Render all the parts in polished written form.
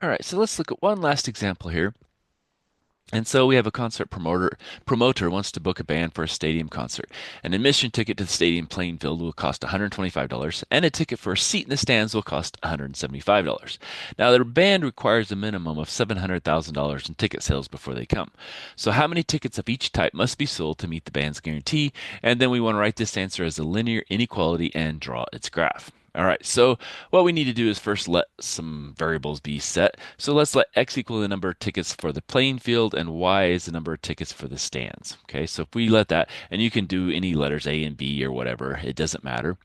All right, so let's look at one last example here. And so we have a concert promoter wants to book a band for a stadium concert. An admission ticket to the stadium playing field will cost $125, and a ticket for a seat in the stands will cost $175. Now, the band requires a minimum of $700,000 in ticket sales before they come. So how many tickets of each type must be sold to meet the band's guarantee? And then we want to write this answer as a linear inequality and draw its graph. All right, so what we need to do is first let some variables be set. So let's let x equal the number of tickets for the playing field and y is the number of tickets for the stands. Okay, so if we let that, and you can do any letters A and B or whatever, it doesn't matter.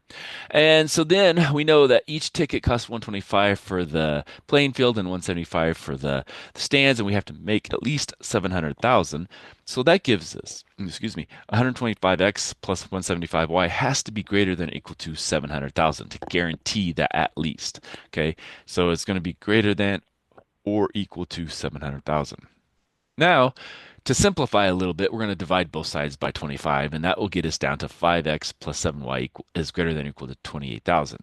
And so then we know that each ticket costs 125 for the playing field and 175 for the stands, and we have to make at least 700,000. So that gives us, excuse me, 125x plus 175y has to be greater than or equal to 700,000 to guarantee that at least. Okay, so it's going to be greater than or equal to 700,000. Now, to simplify a little bit, we're going to divide both sides by 25, and that will get us down to 5x plus 7y is greater than or equal to 28,000.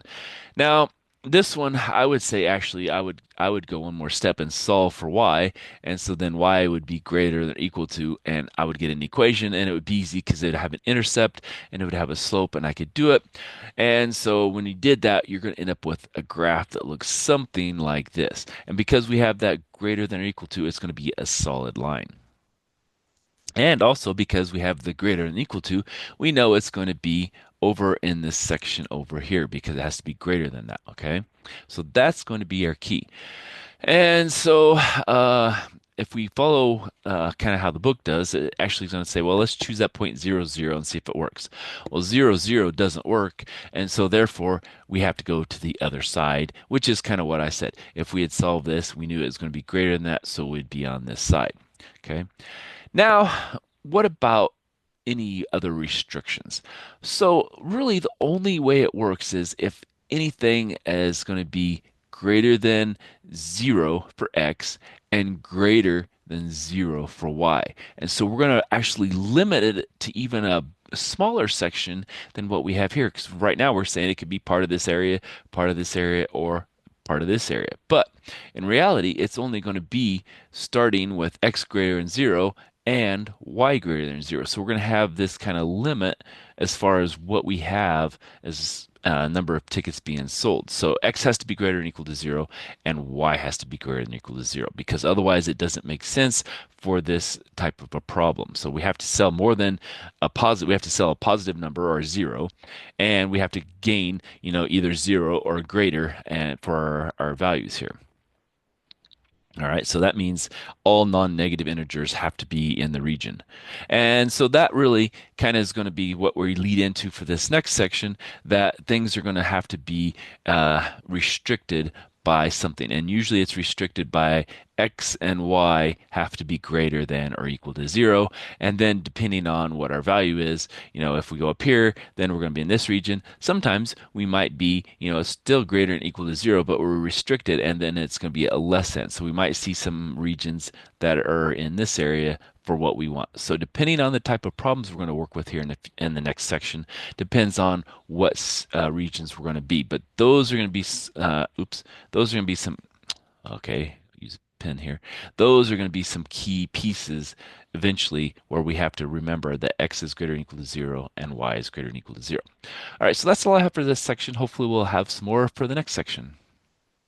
Now, this one, I would say actually, I would go one more step and solve for y, and so then y would be greater than or equal to, and I would get an equation, and it would be easy because it would have an intercept and it would have a slope, and I could do it. And so when you did that, you're going to end up with a graph that looks something like this. And because we have that greater than or equal to, it's going to be a solid line. And also because we have the greater than equal to, we know it's going to be over in this section over here because it has to be greater than that, okay? So that's going to be our key. And so if we follow kind of how the book does, it actually is going to say, well, let's choose that point 0, 0 and see if it works. Well, 0, 0 doesn't work, and so therefore we have to go to the other side, which is kind of what I said. If we had solved this, we knew it was going to be greater than that, so we'd be on this side, okay? Now, what about any other restrictions? So really the only way it works is if anything is going to be greater than 0 for x and greater than 0 for y. And so we're going to actually limit it to even a smaller section than what we have here. Because right now we're saying it could be part of this area, or part of this area. But in reality, it's only going to be starting with x greater than 0 and y greater than 0. So we're going to have this kind of limit as far as what we have as number of tickets being sold. So x has to be greater than or equal to 0 and y has to be greater than or equal to 0 because otherwise it doesn't make sense for this type of a problem. So we have to sell more than a positive, we have to sell a positive number or 0, and we have to gain, either 0 or greater and for our values here. All right, so that means all non-negative integers have to be in the region. And so that really kind of is going to be what we lead into for this next section, that things are going to have to be restricted by something. And usually it's restricted by x and y have to be greater than or equal to 0. And then depending on what our value is, if we go up here, then we're going to be in this region. Sometimes we might be, still greater than or equal to 0, but we're restricted and then it's going to be a less than. So we might see some regions that are in this area for what we want. So depending on the type of problems we're going to work with here in the next section, depends on what regions we're going to be. But those are going to be, those are going to be some, okay, use a pen here. Those are going to be some key pieces eventually where we have to remember that x is greater than or equal to 0 and y is greater than or equal to 0. All right, so that's all I have for this section. Hopefully we'll have some more for the next section.